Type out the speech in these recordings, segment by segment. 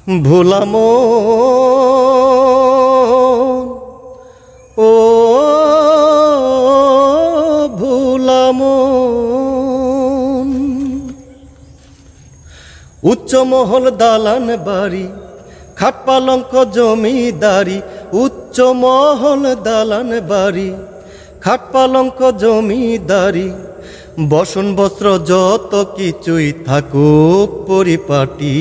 ভোলা মন ও ভোলা মন, উচ্চ মহল দালান বাড়ি খাট পালঙ্ক জমিদারি, উচ্চ মহল দালান বাড়ি খাট পালঙ্ক জমিদারি, বসন বস্ত্র যত কিছুই থাকুক পরিপাটি,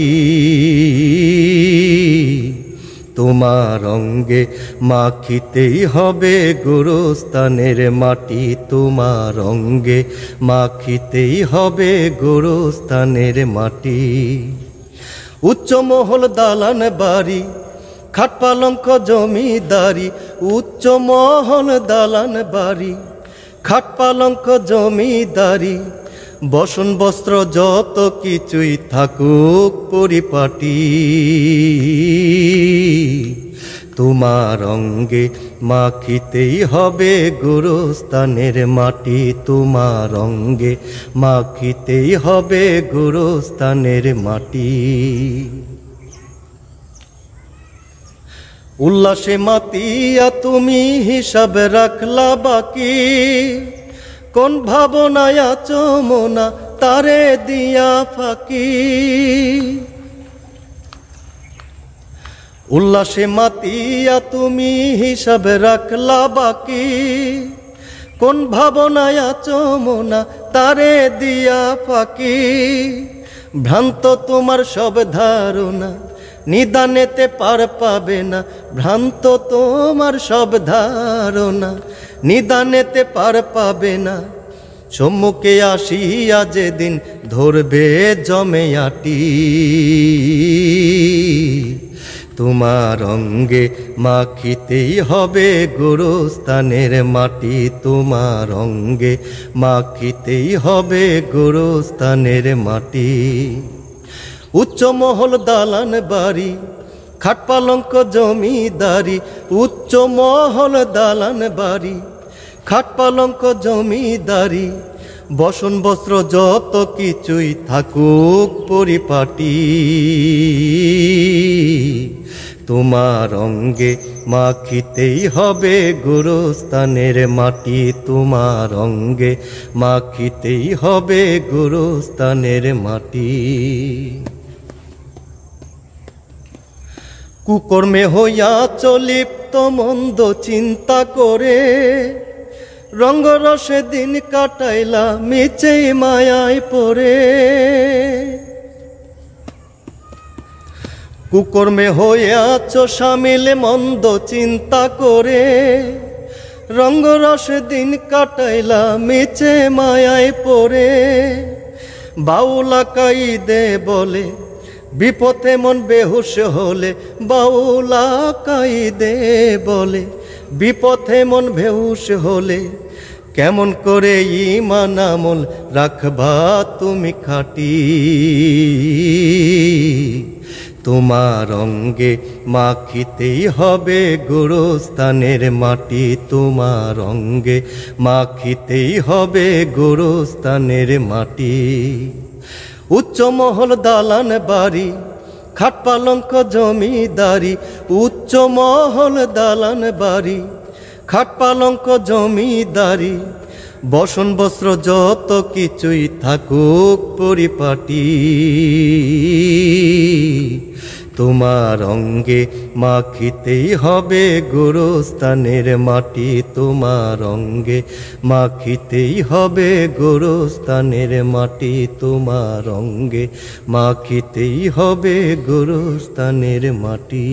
তোমার অঙ্গে মাখিতেই হবে গোরস্থানের মাটি, তোমার অঙ্গে মাখিতেই হবে গোরস্থানের মাটি। উচ্চ মহল দালান বাড়ি খাট পালঙ্ক জমিদারি, উচ্চ মহল দালান বাড়ি খাট পালঙ্ক জমিদারি, বসন বস্ত্র যত কিছুই থাকুক পরিপাটি, তোমার অঙ্গে মাখিতেই হবে গোরস্থানের মাটি, তোমার অঙ্গে মাখিতেই হবে গোরস্থানের মাটি। উল্লাসে মাতিয়া তুমি হিসাব রাখলা বাকি, কোন ভাবনায় আছো মোনা তারে দিয়া ফাঁকি, উল্লাসে মাতিয়া তুমি হিসাব রাখলা বাকি, কোন ভাবনায় আছো মোনা তারে দিয়া ফাঁকি, ভ্রান্ত তোমার সব ধারণা নিদানেতে পার পাবে না, ভ্রান্ত তোমার সব ধারণা নিদানেতে পার পাবে না, সম্মুখে আসিয়া যেদিন ধরবে জমে আটি, তোমার অঙ্গে মাখিতেই হবে গোরস্থানের মাটি, তোমার অঙ্গে মাখিতেই হবে গোরস্থানের মাটি। উচ্চ মহল দালান বাড়ি খাট পালঙ্ক জমিদারি, উচ্চ মহল দালান বাড়ি খাট পালঙ্ক জমিদারি, বসন বস্ত্র যত কিছুই থাকুক পরিপাটি, তোমার অঙ্গে মাখিতেই হবে গোরস্থানের মাটি, তোমার অঙ্গে মাখিতেই হবে গোরস্থানের মাটি। কুকর্মে হইয়া চলিপ্ত মন্দ চিন্তা করে, রঙ্গরসে দিন কাটাইলা মিছে মায়ায় পড়ে, কুকর্মে হইয়াছ সামিল মন্দ চিন্তা করে, রঙ্গরসে দিন কাটাইলা মিছে মায়ায় পড়ে, বাউলা কাইদে বলে বিপথে মন বেহুশ হলে, বাউলা কাইদে বলে বিপথে মন বেহুশ হলে, কেমন করে ঈমান আমল রাখবা তুমি খাটি, তোমার অঙ্গে মাখিতেই হবে গোরস্থানের মাটি, তোমার অঙ্গে মাখিতেই হবে গোরস্থানের মাটি। উচ্চ মহল দালান বাড়ি খাট পালঙ্ক জমিদারি, উচ্চ মহল দালান বাড়ি খাট পালঙ্ক জমিদারি, বসন বস্ত্র যত কিছুই থাকুক পরিপাটি, তোমার অঙ্গে মাখিতেই হবে গোরস্থানের মাটি, তোমার অঙ্গে মাখিতেই হবে গোরস্থানের মাটি, তোমার অঙ্গে মাখিতেই হবে গোরস্থানের মাটি।